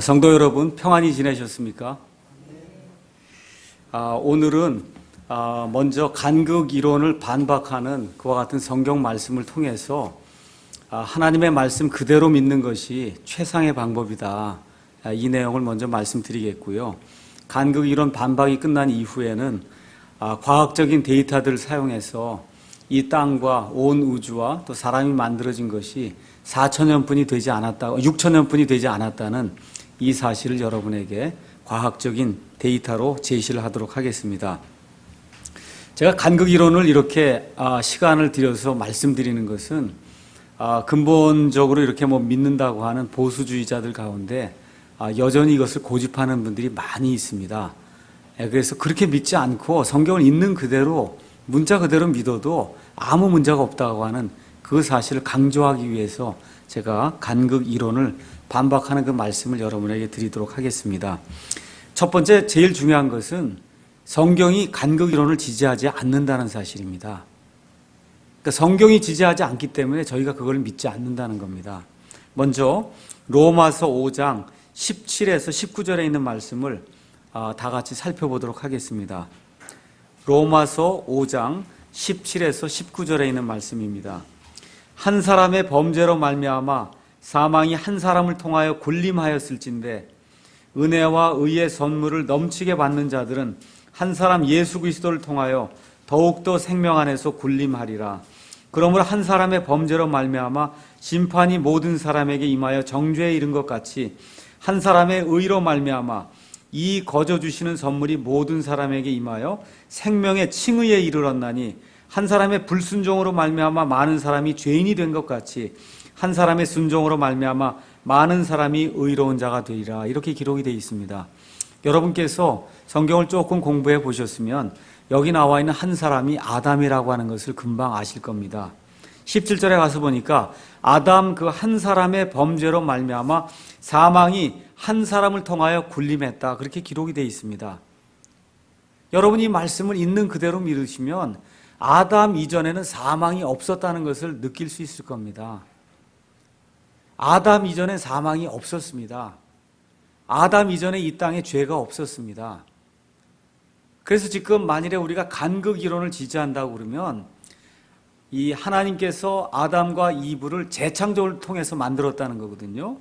성도 여러분, 평안히 지내셨습니까? 오늘은 먼저 간극 이론을 반박하는 그와 같은 성경 말씀을 통해서 하나님의 말씀 그대로 믿는 것이 최상의 방법이다. 이 내용을 먼저 말씀드리겠고요. 간극 이론 반박이 끝난 이후에는 과학적인 데이터들을 사용해서 이 땅과 온 우주와 또 사람이 만들어진 것이 4천년뿐이 되지 않았다, 6천년뿐이 되지 않았다는 이 사실을 여러분에게 과학적인 데이터로 제시를 하도록 하겠습니다. 제가 간극 이론을 이렇게 시간을 들여서 말씀드리는 것은 근본적으로 이렇게 믿는다고 하는 보수주의자들 가운데 여전히 이것을 고집하는 분들이 많이 있습니다. 그래서 그렇게 믿지 않고 성경을 있는 그대로 문자 그대로 믿어도 아무 문제가 없다고 하는 그 사실을 강조하기 위해서 제가 간극 이론을 반박하는 그 말씀을 여러분에게 드리도록 하겠습니다. 첫 번째 제일 중요한 것은 성경이 간극 이론을 지지하지 않는다는 사실입니다. 그러니까 성경이 지지하지 않기 때문에 저희가 그걸 믿지 않는다는 겁니다. 먼저 로마서 5장 17에서 19절에 있는 말씀을 다 같이 살펴보도록 하겠습니다. 로마서 5장 17에서 19절에 있는 말씀입니다. 한 사람의 범죄로 말미암아 사망이 한 사람을 통하여 군림하였을진데 은혜와 의의 선물을 넘치게 받는 자들은 한 사람 예수 그리스도를 통하여 더욱더 생명 안에서 군림하리라. 그러므로 한 사람의 범죄로 말미암아 심판이 모든 사람에게 임하여 정죄에 이른 것 같이 한 사람의 의로 말미암아 이 거저 주시는 선물이 모든 사람에게 임하여 생명의 칭의에 이르렀나니 한 사람의 불순종으로 말미암아 많은 사람이 죄인이 된 것 같이 한 사람의 순종으로 말미암아 많은 사람이 의로운 자가 되리라. 이렇게 기록이 되어 있습니다. 여러분께서 성경을 조금 공부해 보셨으면 여기 나와 있는 한 사람이 아담이라고 하는 것을 금방 아실 겁니다. 17절에 가서 보니까 아담 그 한 사람의 범죄로 말미암아 사망이 한 사람을 통하여 군림했다. 그렇게 기록이 되어 있습니다. 여러분이 말씀을 있는 그대로 믿으시면 아담 이전에는 사망이 없었다는 것을 느낄 수 있을 겁니다. 아담 이전엔 사망이 없었습니다. 아담 이전에 이 땅에 죄가 없었습니다. 그래서 지금 만일에 우리가 간극 이론을 지지한다고 그러면 이 하나님께서 아담과 이브를 재창조를 통해서 만들었다는 거거든요.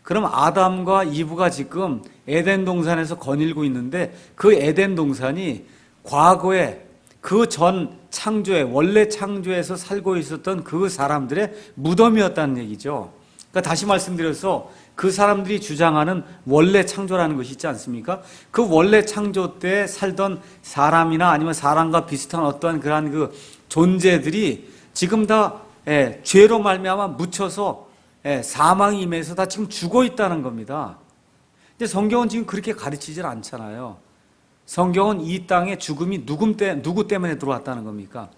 그럼 아담과 이브가 지금 에덴 동산에서 거닐고 있는데 그 에덴 동산이 과거에 그 전 창조에 원래 창조에서 살고 있었던 그 사람들의 무덤이었다는 얘기죠. 그러니까 다시 말씀드려서 그 사람들이 주장하는 원래 창조라는 것이 있지 않습니까? 그 원래 창조 때 살던 사람이나 아니면 사람과 비슷한 어떠한 그러한 그 존재들이 지금 다 죄로 말미암아 묻혀서 사망이 임해서 다 지금 죽어 있다는 겁니다. 근데 성경은 지금 그렇게 가르치질 않잖아요. 성경은 이 땅에 죽음이 누구 때문에 들어왔다는 겁니까?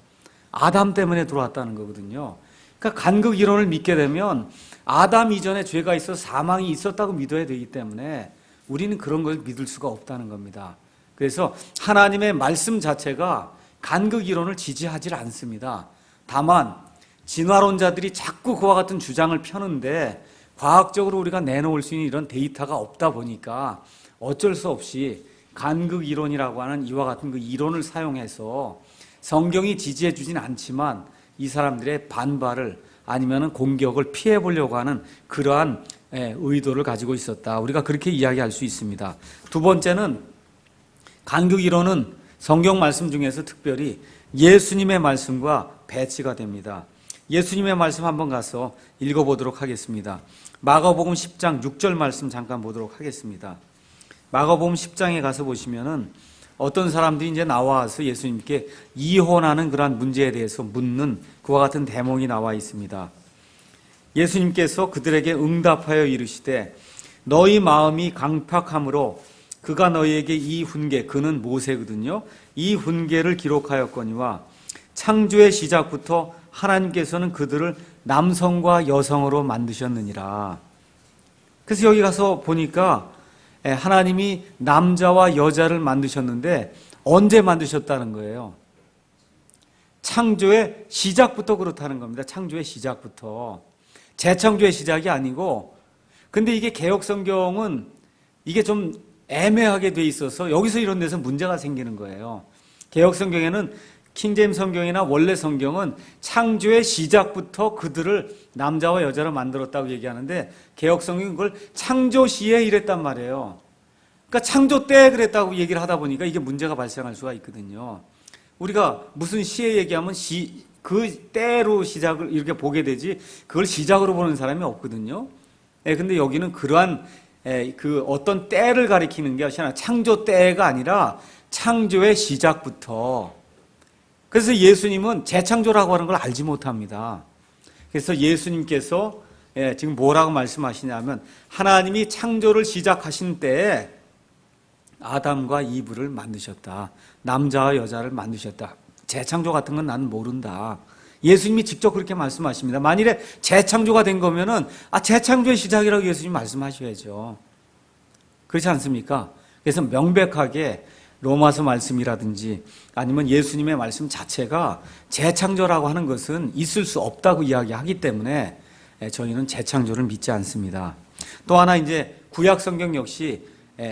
아담 때문에 들어왔다는 거거든요. 그러니까 간극 이론을 믿게 되면 아담 이전에 죄가 있어서 사망이 있었다고 믿어야 되기 때문에 우리는 그런 걸 믿을 수가 없다는 겁니다. 그래서 하나님의 말씀 자체가 간극 이론을 지지하지 않습니다. 다만 진화론자들이 자꾸 그와 같은 주장을 펴는데 과학적으로 우리가 내놓을 수 있는 이런 데이터가 없다 보니까 어쩔 수 없이 간극 이론이라고 하는 이와 같은 그 이론을 사용해서 성경이 지지해 주진 않지만 이 사람들의 반발을 아니면 공격을 피해 보려고 하는 그러한 의도를 가지고 있었다. 우리가 그렇게 이야기할 수 있습니다. 두 번째는 간극 이론은 성경 말씀 중에서 특별히 예수님의 말씀과 배치가 됩니다. 예수님의 말씀 한번 가서 읽어보도록 하겠습니다. 마가복음 10장 6절 말씀 잠깐 보도록 하겠습니다. 마가복음 10장에 가서 보시면은 어떤 사람들이 이제 나와서 예수님께 이혼하는 그러한 문제에 대해서 묻는 그와 같은 대목이 나와 있습니다. 예수님께서 그들에게 응답하여 이르시되 너희 마음이 강팍함으로 그가 너희에게 이 훈계, 그는 모세거든요. 이 훈계를 기록하였거니와 창조의 시작부터 하나님께서는 그들을 남성과 여성으로 만드셨느니라. 그래서 여기 가서 보니까 하나님이 남자와 여자를 만드셨는데 언제 만드셨다는 거예요? 창조의 시작부터 그렇다는 겁니다. 창조의 시작부터. 재창조의 시작이 아니고 근데 이게 개혁 성경은 이게 좀 애매하게 돼 있어서 여기서 이런 데서 문제가 생기는 거예요. 개혁 성경에는 킹제임스 성경이나 원래 성경은 창조의 시작부터 그들을 남자와 여자로 만들었다고 얘기하는데 개혁 성경은 그걸 창조 시에 이랬단 말이에요. 그러니까 창조 때 그랬다고 얘기를 하다 보니까 이게 문제가 발생할 수가 있거든요. 우리가 무슨 시에 얘기하면 그 때로 시작을 이렇게 보게 되지 그걸 시작으로 보는 사람이 없거든요. 근데 여기는 그러한 그 어떤 때를 가리키는 게 아니라 창조 때가 아니라 창조의 시작부터. 그래서 예수님은 재창조라고 하는 걸 알지 못합니다. 그래서 예수님께서 지금 뭐라고 말씀하시냐면 하나님이 창조를 시작하신 때에 아담과 이브를 만드셨다. 남자와 여자를 만드셨다. 재창조 같은 건 나는 모른다. 예수님이 직접 그렇게 말씀하십니다. 만일에 재창조가 된 거면은 재창조의 시작이라고 예수님 말씀하셔야죠. 그렇지 않습니까? 그래서 명백하게 로마서 말씀이라든지 아니면 예수님의 말씀 자체가 재창조라고 하는 것은 있을 수 없다고 이야기하기 때문에 저희는 재창조를 믿지 않습니다. 또 하나 이제 구약 성경 역시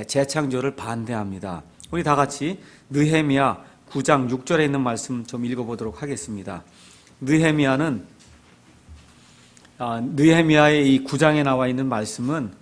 재창조를 반대합니다. 우리 다 같이 느헤미야 9장 6절에 있는 말씀 좀 읽어보도록 하겠습니다. 느헤미야의 이 9장에 나와 있는 말씀은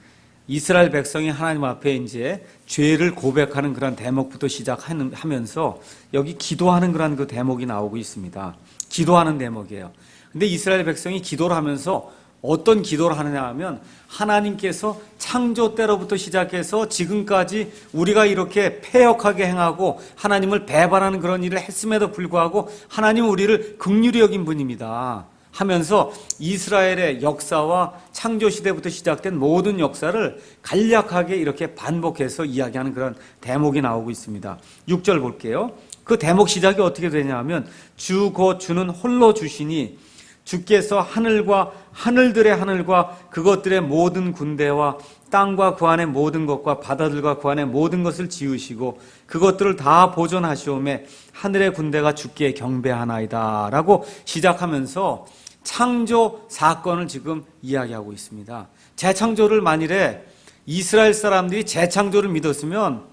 이스라엘 백성이 하나님 앞에 이제 죄를 고백하는 그런 대목부터 시작하면서 여기 기도하는 그런 그 대목이 나오고 있습니다. 기도하는 대목이에요. 근데 이스라엘 백성이 기도를 하면서 어떤 기도를 하느냐 하면 하나님께서 창조 때로부터 시작해서 지금까지 우리가 이렇게 패역하게 행하고 하나님을 배반하는 그런 일을 했음에도 불구하고 하나님은 우리를 긍휼히 여긴 분입니다 하면서 이스라엘의 역사와 창조 시대부터 시작된 모든 역사를 간략하게 이렇게 반복해서 이야기하는 그런 대목이 나오고 있습니다. 6절 볼게요. 그 대목 시작이 어떻게 되냐면 주 곧 주는 홀로 주시니 주께서 하늘과 하늘들의 하늘과 그것들의 모든 군대와 땅과 그 안의 모든 것과 바다들과 그 안의 모든 것을 지으시고 그것들을 다 보존하시오매 하늘의 군대가 주께 경배하나이다 라고 시작하면서 창조 사건을 지금 이야기하고 있습니다. 재창조를 만일에 이스라엘 사람들이 재창조를 믿었으면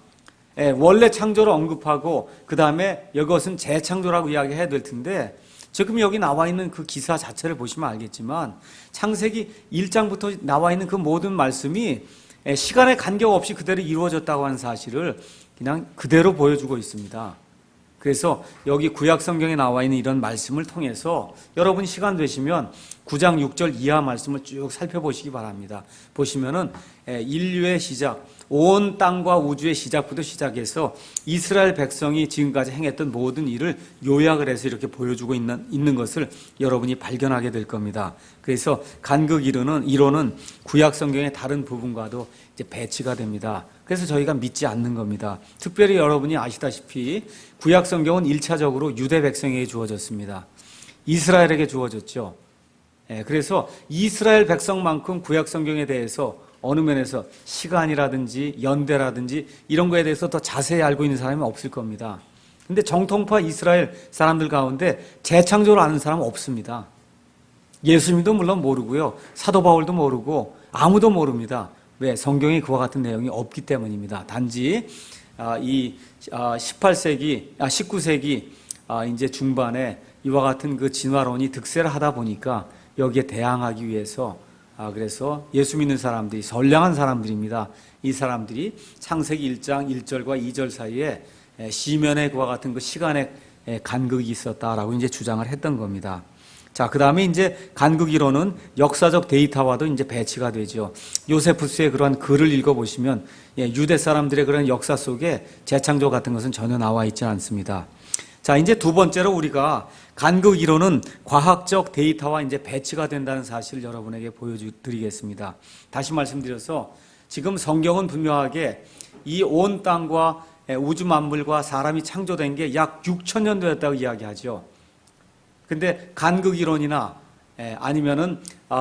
원래 창조를 언급하고 그 다음에 이것은 재창조라고 이야기해야 될 텐데 지금 여기 나와 있는 그 기사 자체를 보시면 알겠지만 창세기 1장부터 나와 있는 그 모든 말씀이 시간의 간격 없이 그대로 이루어졌다고 하는 사실을 그냥 그대로 보여주고 있습니다. 그래서 여기 구약 성경에 나와 있는 이런 말씀을 통해서 여러분 시간 되시면 9장 6절 이하 말씀을 쭉 살펴보시기 바랍니다. 보시면은 인류의 시작, 온 땅과 우주의 시작부터 시작해서 이스라엘 백성이 지금까지 행했던 모든 일을 요약을 해서 이렇게 보여주고 있는 것을 여러분이 발견하게 될 겁니다. 그래서 간극 이론은 구약 성경의 다른 부분과도 이제 배치가 됩니다. 그래서 저희가 믿지 않는 겁니다. 특별히 여러분이 아시다시피 구약 성경은 1차적으로 유대 백성에게 주어졌습니다. 이스라엘에게 주어졌죠. 그래서 이스라엘 백성만큼 구약 성경에 대해서 어느 면에서 시간이라든지 연대라든지 이런 거에 대해서 더 자세히 알고 있는 사람이 없을 겁니다. 근데 정통파 이스라엘 사람들 가운데 재창조를 아는 사람은 없습니다. 예수님도 물론 모르고요. 사도 바울도 모르고 아무도 모릅니다. 왜? 성경에 그와 같은 내용이 없기 때문입니다. 단지 이 19세기 이제 중반에 이와 같은 그 진화론이 득세를 하다 보니까 여기에 대항하기 위해서 그래서 예수 믿는 사람들이 선량한 사람들입니다. 이 사람들이 창세기 1장 1절과 2절 사이에 시면의 그와 같은 그 시간의 간극이 있었다라고 이제 주장을 했던 겁니다. 자, 그 다음에 이제 간극 이론은 역사적 데이터와도 이제 배치가 되죠. 요세푸스의 그러한 글을 읽어보시면 유대 사람들의 그런 역사 속에 재창조 같은 것은 전혀 나와 있지 않습니다. 자, 이제 두 번째로 우리가 간극 이론은 과학적 데이터와 이제 배치가 된다는 사실을 여러분에게 보여드리겠습니다. 다시 말씀드려서 지금 성경은 분명하게 이 온 땅과 우주 만물과 사람이 창조된 게 약 6,000년 되었다고 이야기하죠. 근데 간극 이론이나 아니면은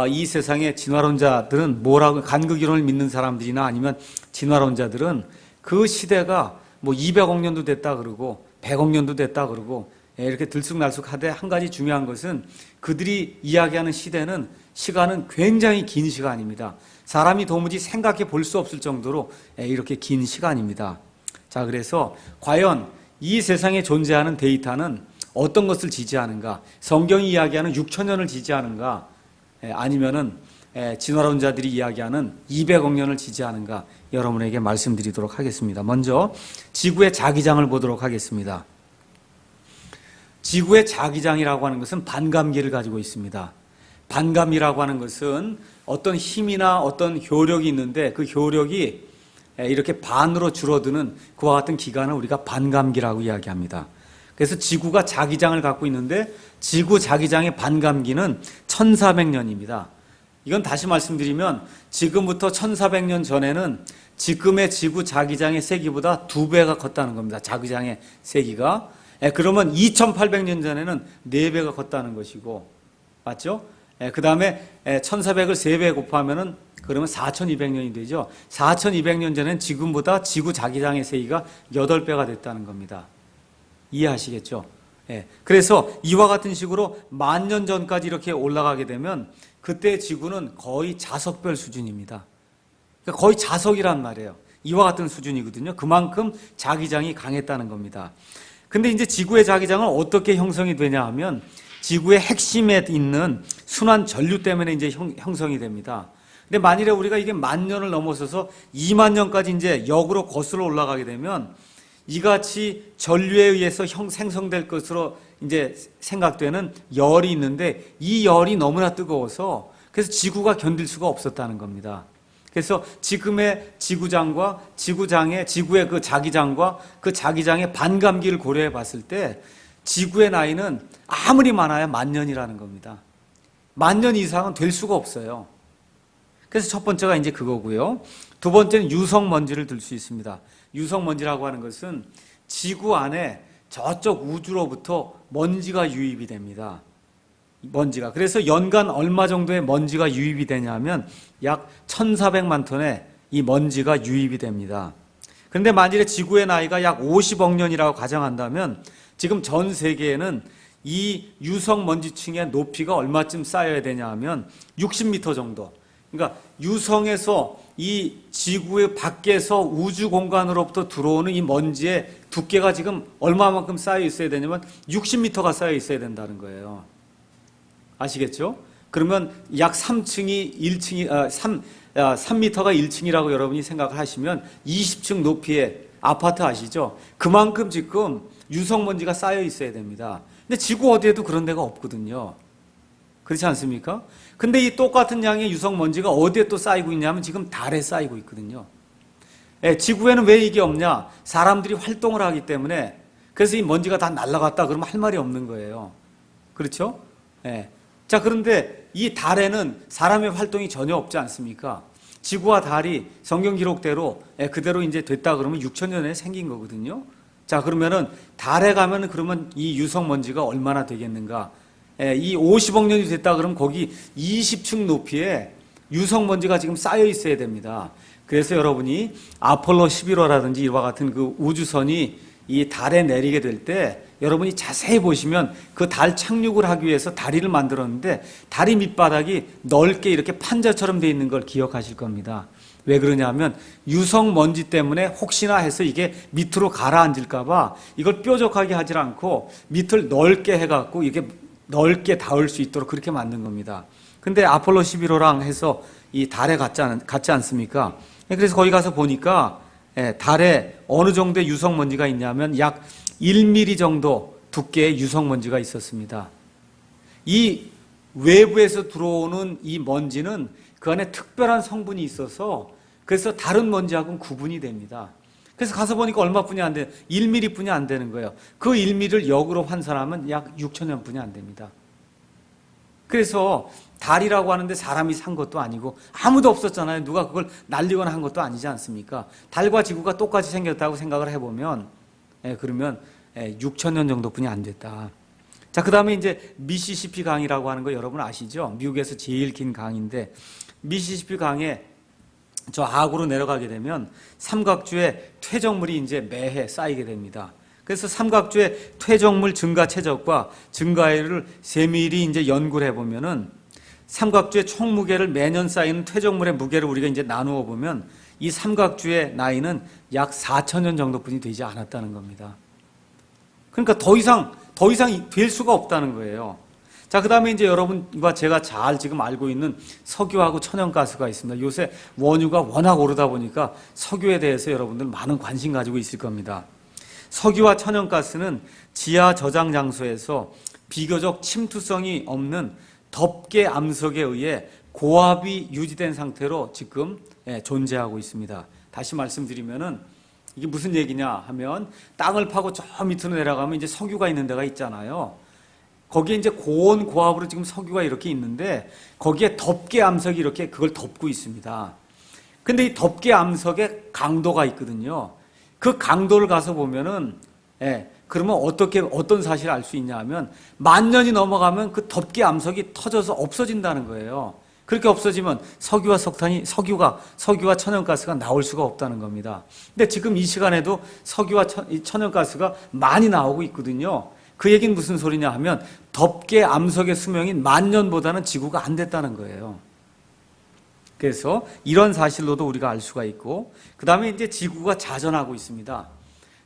이 세상의 진화론자들은 뭐라고 간극 이론을 믿는 사람들이나 아니면 진화론자들은 그 시대가 뭐 200억 년도 됐다 그러고 100억 년도 됐다 그러고 이렇게 들쑥날쑥하되 한 가지 중요한 것은 그들이 이야기하는 시간은 굉장히 긴 시간입니다. 사람이 도무지 생각해 볼 수 없을 정도로 이렇게 긴 시간입니다. 자, 그래서 과연 이 세상에 존재하는 데이터는 어떤 것을 지지하는가? 성경이 이야기하는 6천년을 지지하는가? 아니면은 진화론자들이 이야기하는 200억 년을 지지하는가? 여러분에게 말씀드리도록 하겠습니다. 먼저 지구의 자기장을 보도록 하겠습니다. 지구의 자기장이라고 하는 것은 반감기를 가지고 있습니다. 반감이라고 하는 것은 어떤 힘이나 어떤 효력이 있는데 그 효력이 이렇게 반으로 줄어드는 그와 같은 기간을 우리가 반감기라고 이야기합니다. 그래서 지구가 자기장을 갖고 있는데 지구 자기장의 반감기는 1400년입니다. 이건 다시 말씀드리면 지금부터 1400년 전에는 지금의 지구 자기장의 세기보다 2배가 컸다는 겁니다. 자기장의 세기가. 그러면 2800년 전에는 4배가 컸다는 것이고, 맞죠? 그 다음에 1400을 3배 곱하면은 그러면 4200년이 되죠. 4200년 전에는 지금보다 지구 자기장의 세기가 8배가 됐다는 겁니다. 이해하시겠죠? 그래서 이와 같은 식으로 10,000년 전까지 이렇게 올라가게 되면 그때 지구는 거의 자석별 수준입니다. 그러니까 거의 자석이란 말이에요. 이와 같은 수준이거든요. 그만큼 자기장이 강했다는 겁니다. 근데 이제 지구의 자기장은 어떻게 형성이 되냐 하면 지구의 핵심에 있는 순환 전류 때문에 이제 형성이 됩니다. 근데 만일에 우리가 이게 10,000년을 넘어서서 20,000년까지 이제 역으로 거슬러 올라가게 되면 이같이 전류에 의해서 생성될 것으로 이제 생각되는 열이 있는데 이 열이 너무나 뜨거워서 그래서 지구가 견딜 수가 없었다는 겁니다. 그래서 지금의 지구장과 지구의 그 자기장과 그 자기장의 반감기를 고려해 봤을 때 지구의 나이는 아무리 많아야 10,000년이라는 겁니다. 10,000년 이상은 될 수가 없어요. 그래서 첫 번째가 이제 그거고요. 두 번째는 유성먼지를 들 수 있습니다. 유성먼지라고 하는 것은 지구 안에 저쪽 우주로부터 먼지가 유입이 됩니다. 먼지가. 그래서 연간 얼마 정도의 먼지가 유입이 되냐면 약 1,400만 톤의 이 먼지가 유입이 됩니다. 그런데 만일에 지구의 나이가 약 50억 년이라고 가정한다면 지금 전 세계에는 이 유성먼지층의 높이가 얼마쯤 쌓여야 되냐 하면 60m 정도. 그러니까 유성에서 이 지구의 밖에서 우주 공간으로부터 들어오는 이 먼지의 두께가 지금 얼마만큼 쌓여 있어야 되냐면 60m가 쌓여 있어야 된다는 거예요. 아시겠죠? 그러면 약 3층이 3m가 1층이라고 여러분이 생각을 하시면 20층 높이의 아파트 아시죠? 그만큼 지금 유성먼지가 쌓여 있어야 됩니다. 근데 지구 어디에도 그런 데가 없거든요. 그렇지 않습니까? 근데 이 똑같은 양의 유성먼지가 어디에 또 쌓이고 있냐면 지금 달에 쌓이고 있거든요. 지구에는 왜 이게 없냐? 사람들이 활동을 하기 때문에. 그래서 이 먼지가 다 날아갔다 그러면 할 말이 없는 거예요. 그렇죠? 자, 그런데 이 달에는 사람의 활동이 전혀 없지 않습니까? 지구와 달이 성경 기록대로 그대로 이제 됐다 그러면 6,000년에 생긴 거거든요. 자, 그러면은 달에 가면은 그러면 이 유성먼지가 얼마나 되겠는가? 이 50억 년이 됐다 그러면 거기 20층 높이에 유성먼지가 지금 쌓여 있어야 됩니다. 그래서 여러분이 아폴로 11호라든지 이와 같은 그 우주선이 이 달에 내리게 될 때 여러분이 자세히 보시면 그 달 착륙을 하기 위해서 다리를 만들었는데 다리 밑바닥이 넓게 이렇게 판자처럼 되어 있는 걸 기억하실 겁니다. 왜 그러냐면 유성먼지 때문에 혹시나 해서 이게 밑으로 가라앉을까 봐 이걸 뾰족하게 하지 않고 밑을 넓게 해갖고 이게 넓게 닿을 수 있도록 그렇게 만든 겁니다. 근데 아폴로 11호랑 해서 이 달에 갔지 않습니까? 그래서 거기 가서 보니까 달에 어느 정도의 유성먼지가 있냐면 약 1mm 정도 두께의 유성먼지가 있었습니다. 이 외부에서 들어오는 이 먼지는 그 안에 특별한 성분이 있어서 그래서 다른 먼지하고는 구분이 됩니다. 그래서 가서 보니까 얼마뿐이 안 돼, 1mm 뿐이 안 되는 거예요. 그 1mm를 역으로換算하면 약 6,000년 뿐이 안 됩니다. 그래서 달이라고 하는데 사람이 산 것도 아니고 아무도 없었잖아요. 누가 그걸 날리거나 한 것도 아니지 않습니까? 달과 지구가 똑같이 생겼다고 생각을 해보면 그러면 6,000년 정도뿐이 안 됐다. 자, 그 다음에 이제 미시시피 강이라고 하는 거 여러분 아시죠? 미국에서 제일 긴 강인데 미시시피 강에 저 하구로 내려가게 되면 삼각주의 퇴적물이 이제 매해 쌓이게 됩니다. 그래서 삼각주의 퇴적물 증가 최적과 증가율을 세밀히 이제 연구를 해보면은 삼각주의 총 무게를 매년 쌓이는 퇴적물의 무게를 우리가 이제 나누어 보면 이 삼각주의 나이는 약 4,000년 정도뿐이 되지 않았다는 겁니다. 그러니까 더 이상 될 수가 없다는 거예요. 자, 그 다음에 이제 여러분과 제가 잘 지금 알고 있는 석유하고 천연가스가 있습니다. 요새 원유가 워낙 오르다 보니까 석유에 대해서 여러분들 많은 관심 가지고 있을 겁니다. 석유와 천연가스는 지하 저장 장소에서 비교적 침투성이 없는 덮개 암석에 의해 고압이 유지된 상태로 지금 존재하고 있습니다. 다시 말씀드리면은 이게 무슨 얘기냐 하면 땅을 파고 저 밑으로 내려가면 이제 석유가 있는 데가 있잖아요. 거기에 이제 고온 고압으로 지금 석유가 이렇게 있는데 거기에 덮개 암석이 이렇게 그걸 덮고 있습니다. 근데 이 덮개 암석에 강도가 있거든요. 그 강도를 가서 보면은 그러면 어떤 사실을 알 수 있냐 하면 10,000년이 넘어가면 그 덮개 암석이 터져서 없어진다는 거예요. 그렇게 없어지면 석유와 천연가스가 나올 수가 없다는 겁니다. 근데 지금 이 시간에도 석유와 천연가스가 많이 나오고 있거든요. 그 얘기는 무슨 소리냐 하면 덮개 암석의 수명이 10,000년보다는 지구가 안 됐다는 거예요. 그래서 이런 사실로도 우리가 알 수가 있고, 그 다음에 이제 지구가 자전하고 있습니다.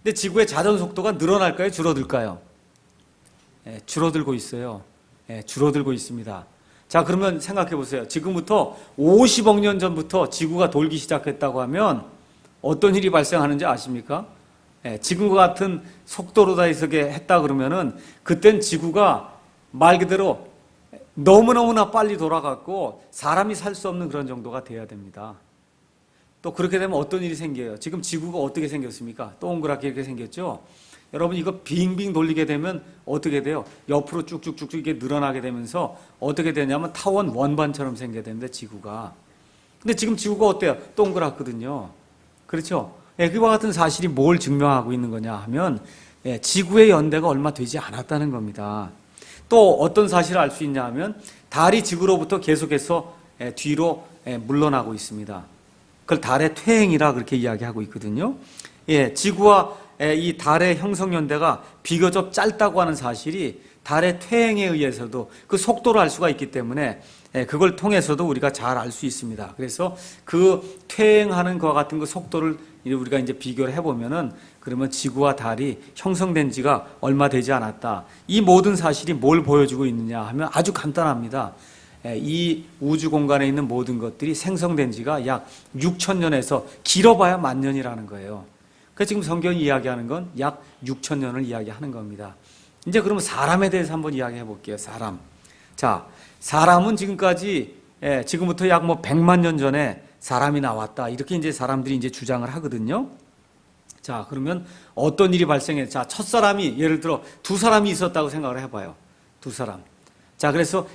근데 지구의 자전 속도가 늘어날까요? 줄어들까요? 줄어들고 있어요. 줄어들고 있습니다. 자, 그러면 생각해 보세요. 지금부터 50억 년 전부터 지구가 돌기 시작했다고 하면 어떤 일이 발생하는지 아십니까? 지금과 같은 속도로 다 이렇게 했다 그러면은 그땐 지구가 말 그대로 너무너무나 빨리 돌아갔고 사람이 살 수 없는 그런 정도가 돼야 됩니다. 또 그렇게 되면 어떤 일이 생겨요? 지금 지구가 어떻게 생겼습니까? 동그랗게 이렇게 생겼죠? 여러분 이거 빙빙 돌리게 되면 어떻게 돼요? 옆으로 쭉쭉쭉쭉 이게 늘어나게 되면서 어떻게 되냐면 타원 원반처럼 생겨야 되는데 지구가. 근데 지금 지구가 어때요? 동그랗거든요. 그렇죠? 그와 같은 사실이 뭘 증명하고 있는 거냐 하면 지구의 연대가 얼마 되지 않았다는 겁니다. 또 어떤 사실을 알 수 있냐 하면 달이 지구로부터 계속해서 뒤로 물러나고 있습니다. 그걸 달의 퇴행이라 그렇게 이야기하고 있거든요. 지구와 이 달의 형성연대가 비교적 짧다고 하는 사실이 달의 퇴행에 의해서도 그 속도를 알 수가 있기 때문에 그걸 통해서도 우리가 잘 알 수 있습니다. 그래서 그 퇴행하는 것과 같은 그 속도를 우리가 이제 비교를 해보면은 그러면 지구와 달이 형성된 지가 얼마 되지 않았다. 이 모든 사실이 뭘 보여주고 있느냐 하면 아주 간단합니다. 이 우주 공간에 있는 모든 것들이 생성된 지가 약 6,000년에서 길어봐야 10,000년이라는 거예요. 그래서 지금 성경이 이야기하는 건 약 6,000년을 이야기하는 겁니다. 이제 그러면 사람에 대해서 한번 이야기해 볼게요. 사람. 자, 사람은 지금부터 약 100만 년 전에 사람이 나왔다. 이렇게 이제 사람들이 이제 주장을 하거든요. 자, 그러면 어떤 일이 발생해? 자, 첫 사람이 예를 들어 두 사람이 있었다고 생각을 해봐요. 두 사람. 자, 그래서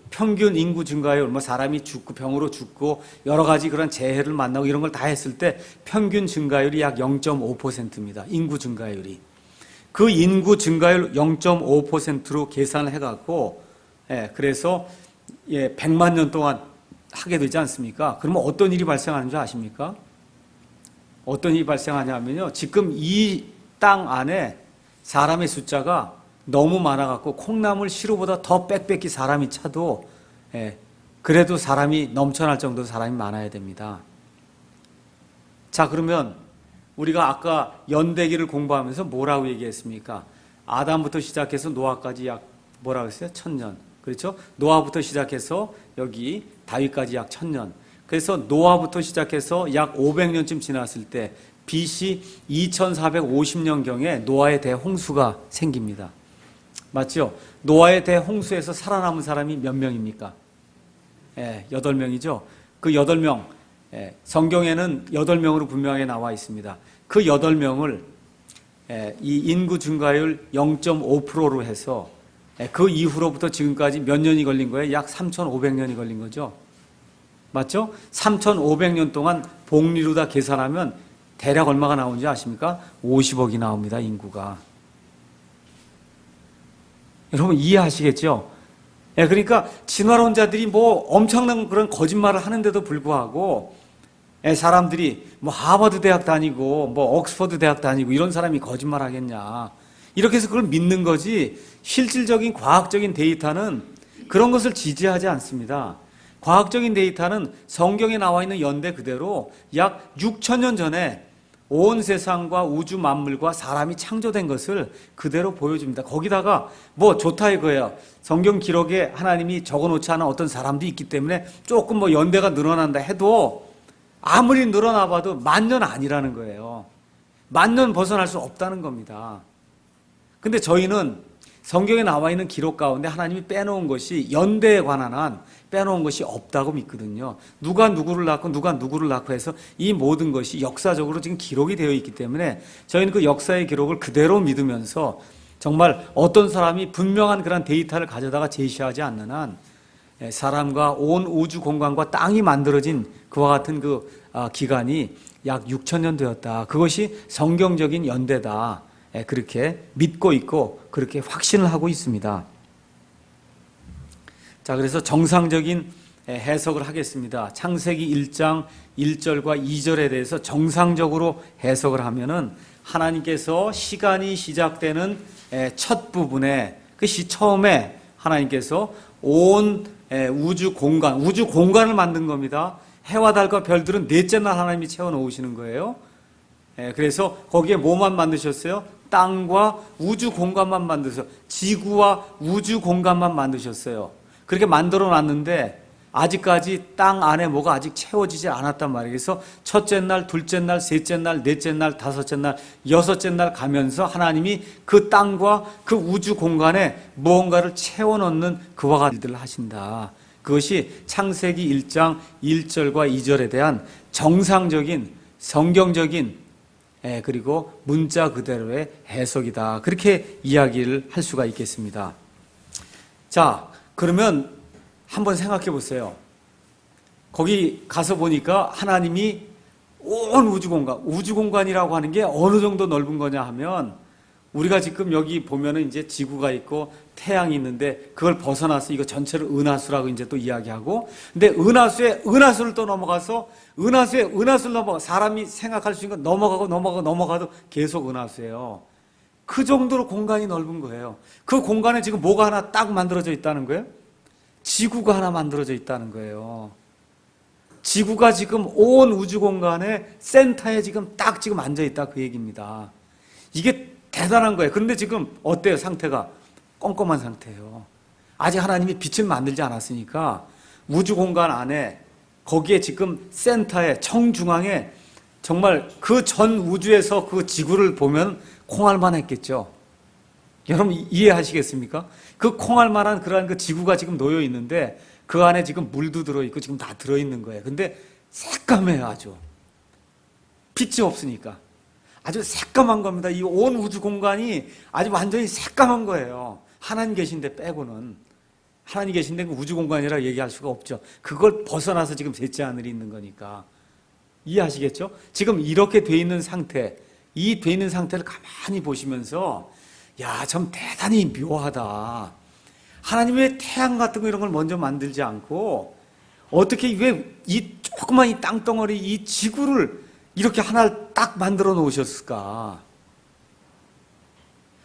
평균 인구 증가율, 사람이 죽고 병으로 죽고 여러 가지 그런 재해를 만나고 이런 걸 다 했을 때 평균 증가율이 약 0.5%입니다. 인구 증가율이. 그 인구 증가율 0.5%로 계산을 해갖고, 그래서 100만 년 동안 하게 되지 않습니까? 그러면 어떤 일이 발생하는 줄 아십니까? 어떤 일이 발생하냐면요. 지금 이 땅 안에 사람의 숫자가 너무 많아갖고 콩나물 시루보다 더 빽빽히 사람이 차도 그래도 사람이 넘쳐날 정도로 사람이 많아야 됩니다. 자, 그러면 우리가 아까 연대기를 공부하면서 뭐라고 얘기했습니까? 아담부터 시작해서 노아까지 약 뭐라고 했어요? 1,000년. 그렇죠? 노아부터 시작해서 여기 다윗까지 약 1,000년. 그래서 노아부터 시작해서 약 500년쯤 지났을 때 BC 2450년경에 노아의 대홍수가 생깁니다. 맞죠? 노아의 대홍수에서 살아남은 사람이 몇 명입니까? 8명이죠. 그 8명, 성경에는 8명으로 분명하게 나와 있습니다. 그 8명을 이 인구 증가율 0.5%로 해서 그 이후로부터 지금까지 몇 년이 걸린 거예요? 약 3,500년이 걸린 거죠. 맞죠? 3,500년 동안 복리로다 계산하면 대략 얼마가 나오는지 아십니까? 50억이 나옵니다, 인구가. 여러분 이해하시겠죠? 그러니까 진화론자들이 엄청난 그런 거짓말을 하는데도 불구하고 사람들이 하버드 대학 다니고 옥스퍼드 대학 다니고 이런 사람이 거짓말 하겠냐. 이렇게 해서 그걸 믿는 거지 실질적인 과학적인 데이터는 그런 것을 지지하지 않습니다. 과학적인 데이터는 성경에 나와 있는 연대 그대로 약 6천년 전에 온 세상과 우주 만물과 사람이 창조된 것을 그대로 보여줍니다. 거기다가 뭐 좋다 이거예요. 성경 기록에 하나님이 적어놓지 않은 어떤 사람도 있기 때문에 조금 뭐 연대가 늘어난다 해도 아무리 늘어나 봐도 10,000년 아니라는 거예요. 10,000년 벗어날 수 없다는 겁니다. 근데 저희는 성경에 나와 있는 기록 가운데 하나님이 빼놓은 것이 연대에 관한 한 빼놓은 것이 없다고 믿거든요. 누가 누구를 낳고 누가 누구를 낳고 해서 이 모든 것이 역사적으로 지금 기록이 되어 있기 때문에 저희는 그 역사의 기록을 그대로 믿으면서 정말 어떤 사람이 분명한 그런 데이터를 가져다가 제시하지 않는 한 사람과 온 우주 공간과 땅이 만들어진 그와 같은 그 기간이 약 6,000년 되었다. 그것이 성경적인 연대다. 그렇게 믿고 있고 그렇게 확신을 하고 있습니다. 자, 그래서 정상적인 해석을 하겠습니다. 창세기 1장 1절과 2절에 대해서 정상적으로 해석을 하면은 하나님께서 시간이 시작되는 첫 부분에 그것이 처음에 하나님께서 온 우주 공간을 만든 겁니다. 해와 달과 별들은 넷째 날 하나님이 채워 놓으시는 거예요. 그래서 거기에 뭐만 만드셨어요? 땅과 우주 공간만 만드셨어요. 지구와 우주 공간만 만드셨어요. 그렇게 만들어 놨는데 아직까지 땅 안에 뭐가 아직 채워지지 않았단 말이에요. 그래서 첫째 날, 둘째 날, 셋째 날, 넷째 날, 다섯째 날, 여섯째 날 가면서 하나님이 그 땅과 그 우주 공간에 무언가를 채워 넣는 그와 같은 일들을 하신다. 그것이 창세기 1장 1절과 2절에 대한 정상적인 성경적인 그리고 문자 그대로의 해석이다. 그렇게 이야기를 할 수가 있겠습니다. 자, 그러면 한번 생각해 보세요. 거기 가서 보니까 하나님이 온 우주 공간이라고 하는 게 어느 정도 넓은 거냐 하면 우리가 지금 여기 보면은 이제 지구가 있고 태양이 있는데 그걸 벗어나서 이거 전체를 은하수라고 이제 또 이야기하고, 근데 은하수에 은하수를 또 넘어가서 은하수에 은하수를 넘어가 사람이 생각할 수 있는 건 넘어가도 계속 은하수예요. 그 정도로 공간이 넓은 거예요. 그 공간에 지금 뭐가 하나 딱 만들어져 있다는 거예요? 지구가 하나 만들어져 있다는 거예요. 지구가 지금 온 우주 공간의 센터에 지금 딱 지금 앉아 있다 그 얘기입니다. 이게 대단한 거예요. 그런데 지금 어때요? 상태가 껌껌한 상태예요. 아직 하나님이 빛을 만들지 않았으니까 우주 공간 안에 거기에 지금 센터에 정중앙에 정말 그 전 우주에서 그 지구를 보면 콩알만 했겠죠. 여러분 이해하시겠습니까? 그 콩알만한 그러한 그 지구가 지금 놓여 있는데 그 안에 지금 물도 들어있고 지금 다 들어있는 거예요. 근데 새까매요. 아주 빛이 없으니까 아주 새까만 겁니다. 이 온 우주 공간이 아주 완전히 새까만 거예요. 하나님 계신데 빼고는. 하나님 계신데 우주 공간이라 얘기할 수가 없죠. 그걸 벗어나서 지금 셋째 하늘이 있는 거니까. 이해하시겠죠? 지금 이렇게 돼 있는 상태, 이 돼 있는 상태를 가만히 보시면서 야, 참 대단히 묘하다. 하나님이 왜 태양 같은 거 이런 걸 먼저 만들지 않고 어떻게 왜 이 조그만 이 땅덩어리 이 지구를 이렇게 하나를 딱 만들어 놓으셨을까?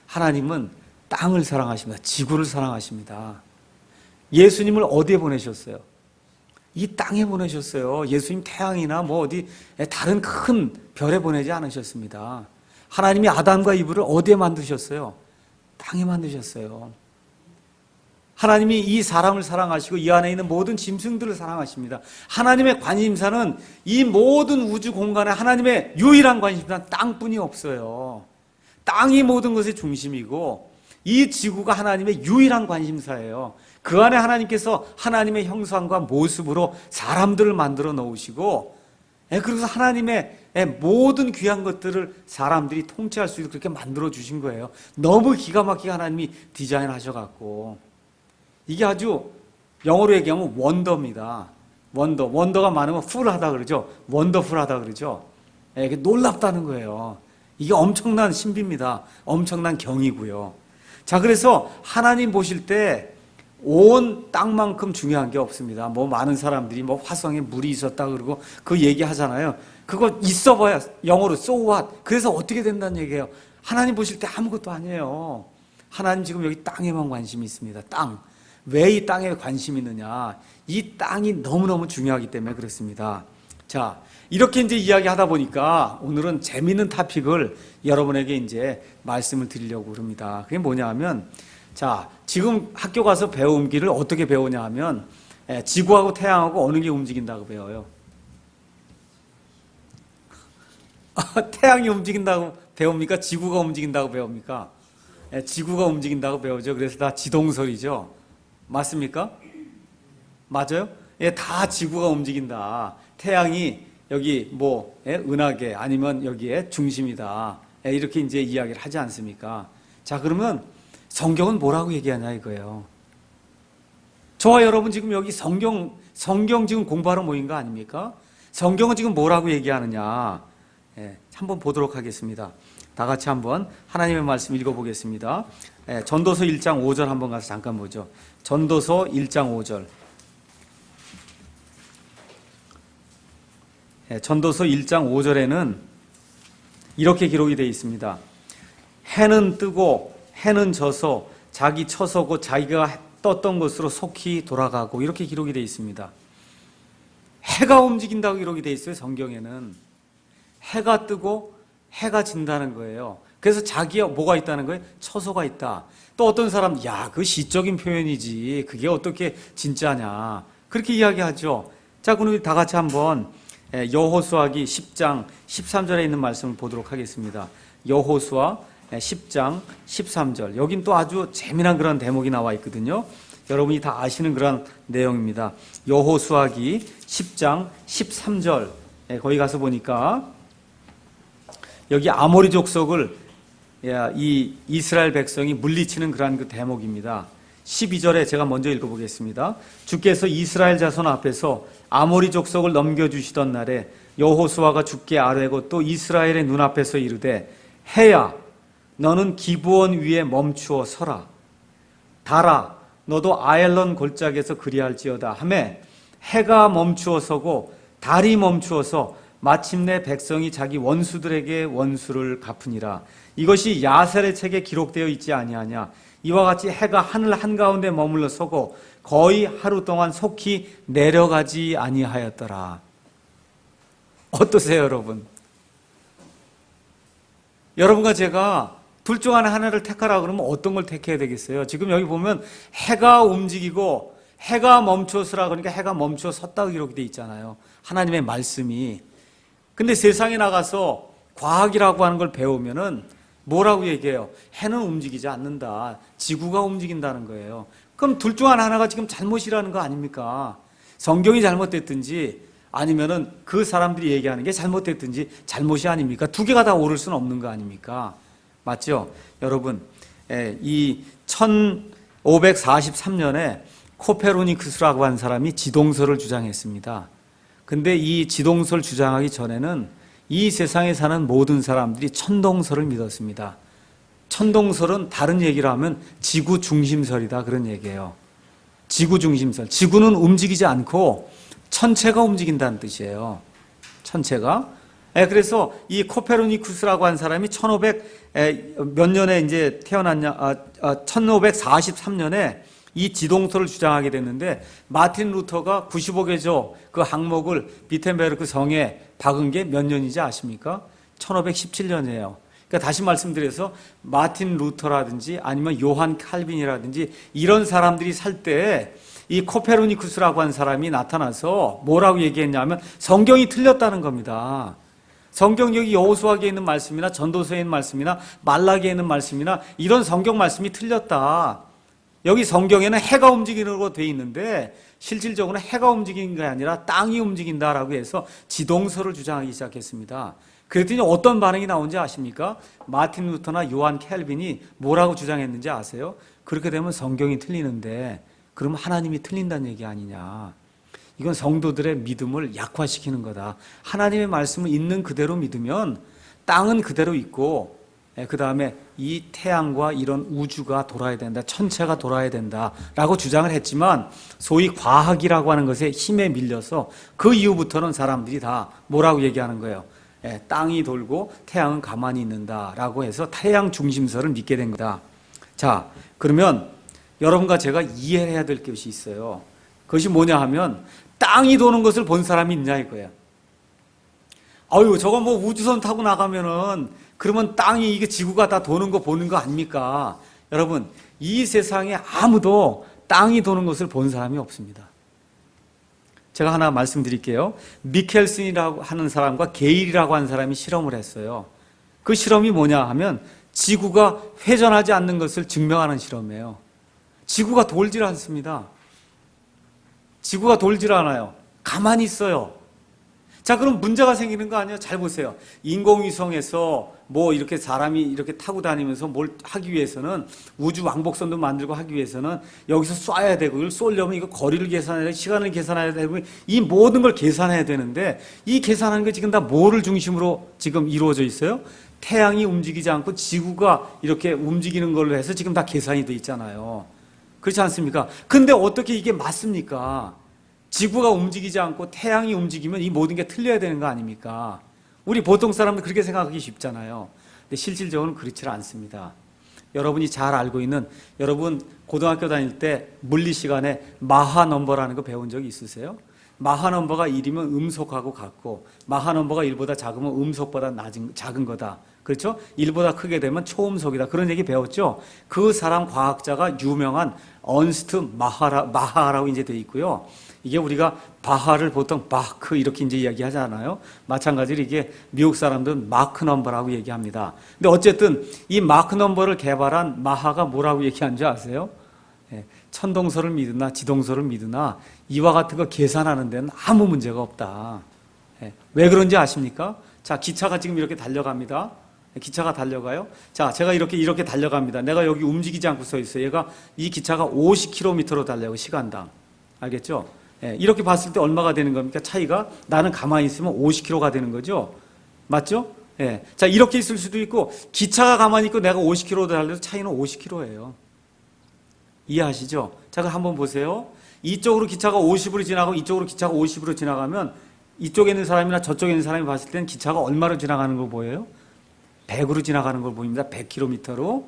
하나님은 땅을 사랑하십니다. 지구를 사랑하십니다. 예수님을 어디에 보내셨어요? 이 땅에 보내셨어요. 예수님 태양이나 뭐 어디 다른 큰 별에 보내지 않으셨습니다. 하나님이 아담과 이브를 어디에 만드셨어요? 땅에 만드셨어요. 하나님이 이 사람을 사랑하시고 이 안에 있는 모든 짐승들을 사랑하십니다. 하나님의 관심사는 이 모든 우주 공간에 하나님의 유일한 관심사는 땅뿐이 없어요. 땅이 모든 것의 중심이고 이 지구가 하나님의 유일한 관심사예요. 그 안에 하나님께서 하나님의 형상과 모습으로 사람들을 만들어 놓으시고 그래서 하나님의 모든 귀한 것들을 사람들이 통치할 수 있도록 그렇게 만들어 주신 거예요. 너무 기가 막히게 하나님이 디자인하셔갖고 이게 아주 영어로 얘기하면 원더입니다. 원더가 많으면 풀하다 그러죠. 원더풀하다 그러죠. 이게 놀랍다는 거예요. 이게 엄청난 신비입니다. 엄청난 경이고요. 자, 그래서 하나님 보실 때 온 땅만큼 중요한 게 없습니다. 뭐 많은 사람들이 뭐 화성에 물이 있었다 그러고 그 얘기 하잖아요. 그거 있어 봐야 영어로 so what. 그래서 어떻게 된다는 얘기예요. 하나님 보실 때 아무것도 아니에요. 하나님 지금 여기 땅에만 관심이 있습니다. 땅. 왜 이 땅에 관심이 있느냐? 이 땅이 너무너무 중요하기 때문에 그렇습니다. 자, 이렇게 이제 이야기하다 보니까 오늘은 재미있는 토픽을 여러분에게 이제 말씀을 드리려고 합니다. 그게 뭐냐 하면, 자, 지금 학교 가서 배움기를 어떻게 배우냐 하면, 지구하고 태양하고 어느 게 움직인다고 배워요? 태양이 움직인다고 배웁니까? 지구가 움직인다고 배웁니까? 지구가 움직인다고 배우죠. 그래서 다 지동설이죠. 맞습니까? 맞아요? 다 지구가 움직인다. 태양이 여기 은하계 아니면 여기에 중심이다. 이렇게 이제 이야기를 하지 않습니까? 자, 그러면 성경은 뭐라고 얘기하냐 이거예요. 저와 여러분 지금 여기 성경 지금 공부하러 모인 거 아닙니까? 성경은 지금 뭐라고 얘기하느냐? 한번 보도록 하겠습니다. 다 같이 한번 하나님의 말씀 읽어보겠습니다. 전도서 1장 5절 한번 가서 잠깐 보죠. 전도서 1장 5절. 전도서 1장 5절에는 이렇게 기록이 되어 있습니다. 해는 뜨고 해는 져서 자기 처서고 자기가 떴던 것으로 속히 돌아가고 이렇게 기록이 되어 있습니다. 해가 움직인다고 기록이 되어 있어요. 성경에는 해가 뜨고 해가 진다는 거예요. 그래서 자기가 뭐가 있다는 거예요? 처소가 있다. 또 어떤 사람, 그 시적인 표현이지 그게 어떻게 진짜냐 그렇게 이야기하죠. 자, 그럼 우리 다 같이 한번 여호수아기 10장 13절에 있는 말씀을 보도록 하겠습니다. 여호수아 10장 13절. 여긴 또 아주 재미난 그런 대목이 나와 있거든요. 여러분이 다 아시는 그런 내용입니다. 여호수아기 10장 13절. 거기 가서 보니까 여기 아모리 족속을 이 이스라엘 백성이 물리치는 그러한 그 대목입니다. 12절에 제가 먼저 읽어보겠습니다. 주께서 이스라엘 자손 앞에서 아모리 족속을 넘겨주시던 날에 여호수아가 주께 아뢰고 또 이스라엘의 눈앞에서 이르되 해야 너는 기브온 위에 멈추어 서라. 달아 너도 아엘론 골짜기에서 그리할지어다 하매 해가 멈추어 서고 달이 멈추어서 마침내 백성이 자기 원수들에게 원수를 갚으니라. 이것이 야셀의 책에 기록되어 있지 아니하냐. 이와 같이 해가 하늘 한가운데 머물러 서고 거의 하루 동안 속히 내려가지 아니하였더라. 어떠세요, 여러분? 여러분과 제가 둘 중 하나를 택하라 그러면 어떤 걸 택해야 되겠어요? 지금 여기 보면 해가 움직이고 해가 멈추었으라 그러니까 해가 멈추어 섰다고 기록이 되어 있잖아요. 하나님의 말씀이. 근데 세상에 나가서 과학이라고 하는 걸 배우면은 뭐라고 얘기해요? 해는 움직이지 않는다. 지구가 움직인다는 거예요. 그럼 둘 중 하나가 지금 잘못이라는 거 아닙니까? 성경이 잘못됐든지 아니면은 그 사람들이 얘기하는 게 잘못됐든지 잘못이 아닙니까? 두 개가 다 옳을 수는 없는 거 아닙니까? 맞죠? 여러분, 이 1543년에 코페르니쿠스라고 한 사람이 지동설을 주장했습니다. 근데 이 지동설 주장하기 전에는 이 세상에 사는 모든 사람들이 천동설을 믿었습니다. 천동설은 다른 얘기로 하면 지구 중심설이다 그런 얘기예요. 지구 중심설. 지구는 움직이지 않고 천체가 움직인다는 뜻이에요. 천체가. 그래서 이 코페르니쿠스라고 한 사람이 1500몇 년에 이제 태어났냐, 1543년에 이 지동설을 주장하게 됐는데 마틴 루터가 95개조 그 항목을 비텐베르크 성에 박은 게 몇 년인지 아십니까? 1517년이에요. 그러니까 다시 말씀드려서 마틴 루터라든지 아니면 요한 칼빈이라든지 이런 사람들이 살 때 이 코페르니쿠스라고 한 사람이 나타나서 뭐라고 얘기했냐면 성경이 틀렸다는 겁니다. 성경 여기 여호수아기에 있는 말씀이나 전도서에 있는 말씀이나 말라기에 있는 말씀이나 이런 성경 말씀이 틀렸다. 여기 성경에는 해가 움직이는 걸로 되어 있는데 실질적으로 해가 움직이는 게 아니라 땅이 움직인다라고 해서 지동설을 주장하기 시작했습니다. 그랬더니 어떤 반응이 나온지 아십니까? 마틴 루터나 요한 캘빈이 뭐라고 주장했는지 아세요? 그렇게 되면 성경이 틀리는데 그럼 하나님이 틀린다는 얘기 아니냐. 이건 성도들의 믿음을 약화시키는 거다. 하나님의 말씀을 있는 그대로 믿으면 땅은 그대로 있고 그 다음에 이 태양과 이런 우주가 돌아야 된다. 천체가 돌아야 된다라고 주장을 했지만 소위 과학이라고 하는 것에 힘에 밀려서 그 이후부터는 사람들이 다 뭐라고 얘기하는 거예요? 땅이 돌고 태양은 가만히 있는다라고 해서 태양 중심설을 믿게 된 거다. 자, 그러면 여러분과 제가 이해해야 될 것이 있어요. 그것이 뭐냐 하면 땅이 도는 것을 본 사람이 있냐 이거야. 아유, 저거 뭐 우주선 타고 나가면은 그러면 땅이 이게 지구가 다 도는 거 보는 거 아닙니까? 여러분, 이 세상에 아무도 땅이 도는 것을 본 사람이 없습니다. 제가 하나 말씀드릴게요. 미켈슨이라고 하는 사람과 게일이라고 하는 사람이 실험을 했어요. 그 실험이 뭐냐 하면 지구가 회전하지 않는 것을 증명하는 실험이에요. 지구가 돌질 않습니다. 지구가 돌질 않아요. 가만히 있어요. 자, 그럼 문제가 생기는 거 아니에요? 잘 보세요. 인공위성에서 뭐 이렇게 사람이 이렇게 타고 다니면서 뭘 하기 위해서는 우주 왕복선도 만들고 하기 위해서는 여기서 쏴야 되고 이걸 쏘려면 이거 거리를 계산해야 되고 시간을 계산해야 되고 이 모든 걸 계산해야 되는데 이 계산하는 게 지금 다 뭐를 중심으로 지금 이루어져 있어요? 태양이 움직이지 않고 지구가 이렇게 움직이는 걸로 해서 지금 다 계산이 돼 있잖아요. 그렇지 않습니까? 근데 어떻게 이게 맞습니까? 지구가 움직이지 않고 태양이 움직이면 이 모든 게 틀려야 되는 거 아닙니까? 우리 보통 사람들 그렇게 생각하기 쉽잖아요. 근데 실질적으로는 그렇지 않습니다. 여러분이 잘 알고 있는, 여러분 고등학교 다닐 때 물리 시간에 마하 넘버라는 거 배운 적 있으세요? 마하 넘버가 1이면 음속하고 같고 마하 넘버가 1보다 작으면 음속보다 작은 거다. 그렇죠? 1보다 크게 되면 초음속이다. 그런 얘기 배웠죠? 그 사람 과학자가 유명한 언스트 마하라고 이제 돼 있고요. 이게 우리가 바하를 보통 바크 이렇게 이제 이야기하잖아요. 마찬가지로 이게 미국 사람들은 마크 넘버라고 얘기합니다. 근데 어쨌든 이 마크 넘버를 개발한 마하가 뭐라고 얘기한 줄 아세요? 천동설을 믿으나 지동설을 믿으나 이와 같은 거 계산하는 데는 아무 문제가 없다. 왜 그런지 아십니까? 자, 기차가 지금 이렇게 달려갑니다. 기차가 달려가요. 자, 제가 이렇게 달려갑니다. 내가 여기 움직이지 않고 서 있어요. 얘가 이 기차가 50km로 달려요. 시간당. 알겠죠? 이렇게 봤을 때 얼마가 되는 겁니까? 차이가 나는 가만히 있으면 50km가 되는 거죠. 맞죠? 자, 이렇게 있을 수도 있고 기차가 가만히 있고 내가 50km 달려도 차이는 50km예요. 이해하시죠? 자, 그럼 한번 보세요. 이쪽으로 기차가 50으로 지나가고 이쪽으로 기차가 50으로 지나가면 이쪽에 있는 사람이나 저쪽에 있는 사람이 봤을 때는 기차가 얼마로 지나가는 걸 보여요? 100으로 지나가는 걸 보입니다. 100km로.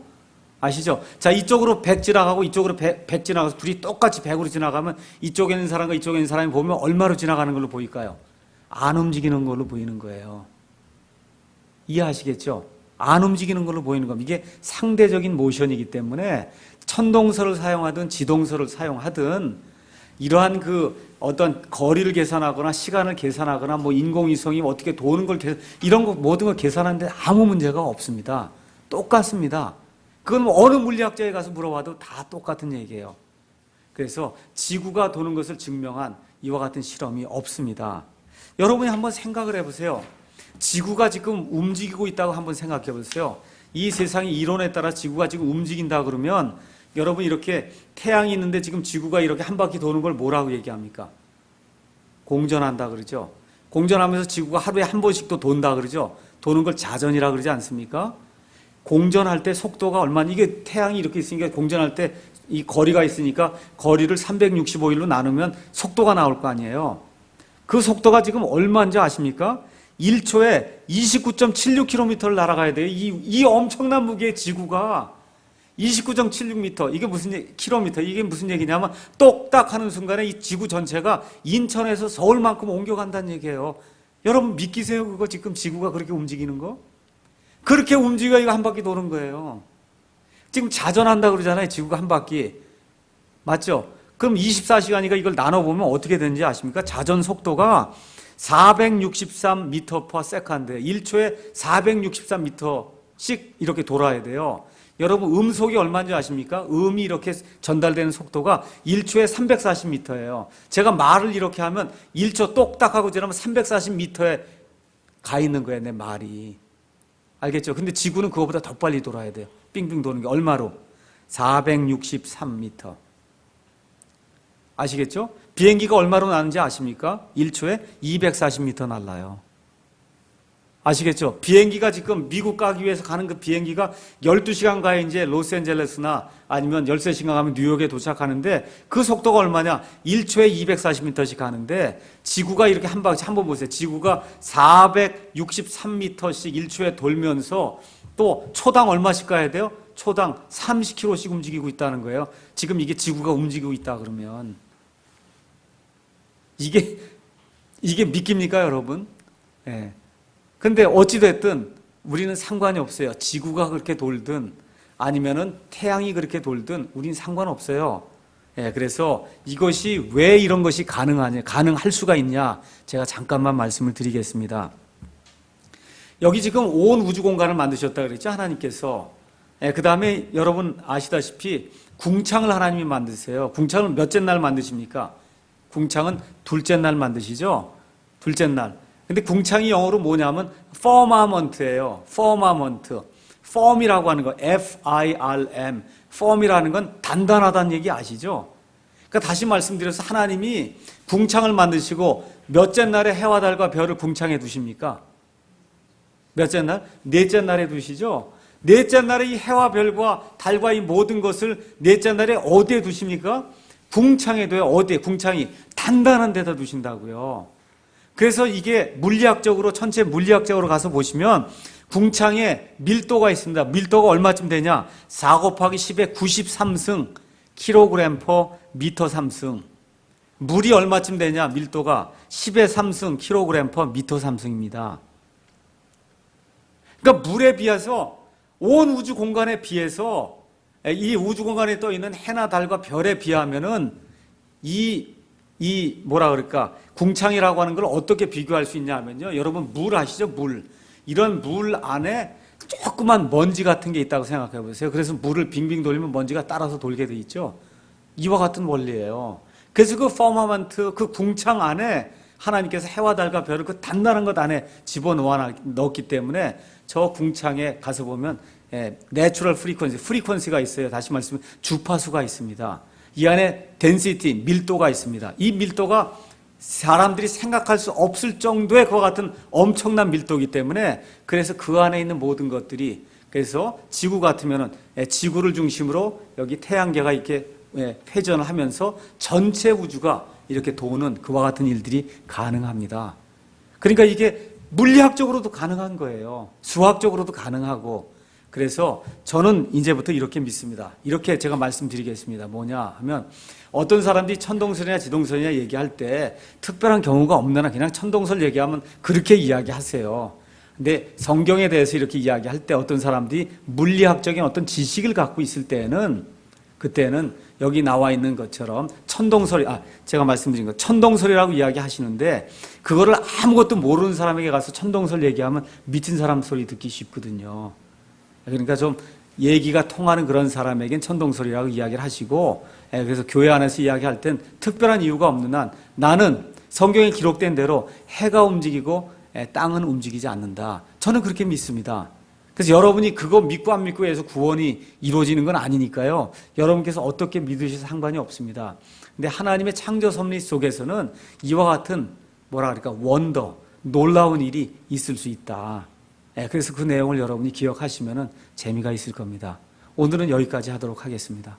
아시죠? 자, 이쪽으로 100 지나가고 이쪽으로 100 지나가서 둘이 똑같이 100으로 지나가면 이쪽에 있는 사람과 이쪽에 있는 사람이 보면 얼마로 지나가는 걸로 보일까요? 안 움직이는 걸로 보이는 거예요. 이해하시겠죠? 안 움직이는 걸로 보이는 겁니다. 이게 상대적인 모션이기 때문에 천동설을 사용하든 지동설을 사용하든 이러한 그 어떤 거리를 계산하거나 시간을 계산하거나 뭐 인공위성이 어떻게 도는 걸 이런 거 모든 걸 계산하는데 아무 문제가 없습니다. 똑같습니다. 그건 뭐 어느 물리학자에 가서 물어봐도 다 똑같은 얘기예요. 그래서 지구가 도는 것을 증명한 이와 같은 실험이 없습니다. 여러분이 한번 생각을 해보세요. 지구가 지금 움직이고 있다고 한번 생각해 보세요. 이 세상의 이론에 따라 지구가 지금 움직인다 그러면 여러분 이렇게 태양이 있는데 지금 지구가 이렇게 한 바퀴 도는 걸 뭐라고 얘기합니까? 공전한다 그러죠. 공전하면서 지구가 하루에 한 번씩 또 돈다 그러죠. 도는 걸 자전이라 그러지 않습니까? 공전할 때 속도가 얼마나, 이게 태양이 이렇게 있으니까 공전할 때 이 거리가 있으니까 거리를 365일로 나누면 속도가 나올 거 아니에요. 그 속도가 지금 얼마인지 아십니까? 1초에 29.76km를 날아가야 돼요. 이 엄청난 무게의 지구가 29.76m, 이게 무슨 킬로미터, 이게 무슨 얘기냐면 똑딱 하는 순간에 이 지구 전체가 인천에서 서울만큼 옮겨간다는 얘기예요. 여러분 믿기세요? 그거 지금 지구가 그렇게 움직이는 거? 그렇게 움직여 이거 한 바퀴 도는 거예요. 지금 자전한다 그러잖아요. 지구가 한 바퀴. 맞죠? 그럼 24시간이니까 이걸 나눠보면 어떻게 되는지 아십니까? 자전 속도가 463m/s, 1초에 463m씩 이렇게 돌아야 돼요. 여러분 음속이 얼마인지 아십니까? 음이 이렇게 전달되는 속도가 1초에 340m예요. 제가 말을 이렇게 하면 1초 똑딱 하고 지나면 340m에 가 있는 거예요, 내 말이. 알겠죠? 근데 지구는 그거보다 더 빨리 돌아야 돼요. 빙빙 도는 게 얼마로? 463m. 아시겠죠? 비행기가 얼마로 나는지 아십니까? 1초에 240m 날라요. 아시겠죠? 비행기가 지금 미국 가기 위해서 가는 그 비행기가 12시간 가야 이제 로스앤젤레스나 아니면 13시간 가면 뉴욕에 도착하는데 그 속도가 얼마냐? 1초에 240m씩 가는데 지구가 이렇게 한 바퀴, 한번 보세요. 지구가 463m씩 1초에 돌면서 또 초당 얼마씩 가야 돼요? 초당 30km씩 움직이고 있다는 거예요. 지금 이게 지구가 움직이고 있다 그러면 이게 믿깁니까, 여러분? 예. 근데 어찌됐든 우리는 상관이 없어요. 지구가 그렇게 돌든 아니면은 태양이 그렇게 돌든 우린 상관없어요. 예, 그래서 이것이 왜 이런 것이 가능할 수가 있냐? 제가 잠깐만 말씀을 드리겠습니다. 여기 지금 온 우주 공간을 만드셨다 그랬죠, 하나님께서. 예, 그 다음에 여러분 아시다시피 궁창을 하나님이 만드세요. 궁창을 몇째 날 만드십니까? 궁창은 둘째 날 만드시죠? 둘째 날. 근데 궁창이 영어로 뭐냐면 firmament예요. firmament. firm이라고 하는 거, F-I-R-M. firm이라는 건 단단하다는 얘기 아시죠? 그러니까 다시 말씀드려서 하나님이 궁창을 만드시고 몇째 날에 해와 달과 별을 궁창에 두십니까? 몇째 날? 넷째 날에 두시죠? 넷째 날에 이 해와 별과 달과 이 모든 것을 넷째 날에 어디에 두십니까? 궁창에 둬요. 어디에? 궁창이 단단한 데다 두신다고요. 그래서 이게 물리학적으로, 천체 물리학적으로 가서 보시면 궁창에 밀도가 있습니다. 밀도가 얼마쯤 되냐? 4 곱하기 10의 93승 킬로그램 퍼 미터 3승. 물이 얼마쯤 되냐? 밀도가 10의 3승 킬로그램 퍼 미터 3승입니다. 그러니까 물에 비해서 온 우주 공간에 비해서 이 우주 공간에 떠 있는 해나 달과 별에 비하면은 뭐라 그럴까? 궁창이라고 하는 걸 어떻게 비교할 수 있냐 하면요. 여러분 물 아시죠? 물. 이런 물 안에 조그만 먼지 같은 게 있다고 생각해 보세요. 그래서 물을 빙빙 돌리면 먼지가 따라서 돌게 돼 있죠. 이와 같은 원리예요. 그래서 그 퍼머먼트, 그 궁창 안에 하나님께서 해와 달과 별을 그 단단한 것 안에 집어넣었기 때문에 저 궁창에 가서 보면 내추럴 프리퀀시가 있어요. 다시 말씀드리면 주파수가 있습니다. 이 안에 density, 밀도가 있습니다. 이 밀도가 사람들이 생각할 수 없을 정도의 그와 같은 엄청난 밀도이기 때문에 그래서 그 안에 있는 모든 것들이 그래서 지구 같으면은 지구를 중심으로 여기 태양계가 이렇게 회전을 하면서 전체 우주가 이렇게 도는 그와 같은 일들이 가능합니다. 그러니까 이게 물리학적으로도 가능한 거예요. 수학적으로도 가능하고 그래서 저는 이제부터 이렇게 믿습니다. 이렇게 제가 말씀드리겠습니다. 뭐냐 하면 어떤 사람들이 천동설이나 지동설이나 얘기할 때 특별한 경우가 없느나 그냥 천동설 얘기하면 그렇게 이야기하세요. 근데 성경에 대해서 이렇게 이야기할 때 어떤 사람들이 물리학적인 어떤 지식을 갖고 있을 때는 그때는 여기 나와 있는 것처럼 제가 말씀드린 것 천동설이라고 이야기하시는데 그거를 아무것도 모르는 사람에게 가서 천동설 얘기하면 미친 사람 소리 듣기 쉽거든요. 그러니까 좀 얘기가 통하는 그런 사람에겐 천동설이라고 이야기를 하시고 그래서 교회 안에서 이야기할 땐 특별한 이유가 없는 한 나는 성경에 기록된 대로 해가 움직이고 땅은 움직이지 않는다. 저는 그렇게 믿습니다. 그래서 여러분이 그거 믿고 안 믿고에 해서 구원이 이루어지는 건 아니니까요. 여러분께서 어떻게 믿으셔도 상관이 없습니다. 근데 하나님의 창조 섭리 속에서는 이와 같은 원더, 놀라운 일이 있을 수 있다. 그래서 그 내용을 여러분이 기억하시면 재미가 있을 겁니다. 오늘은 여기까지 하도록 하겠습니다.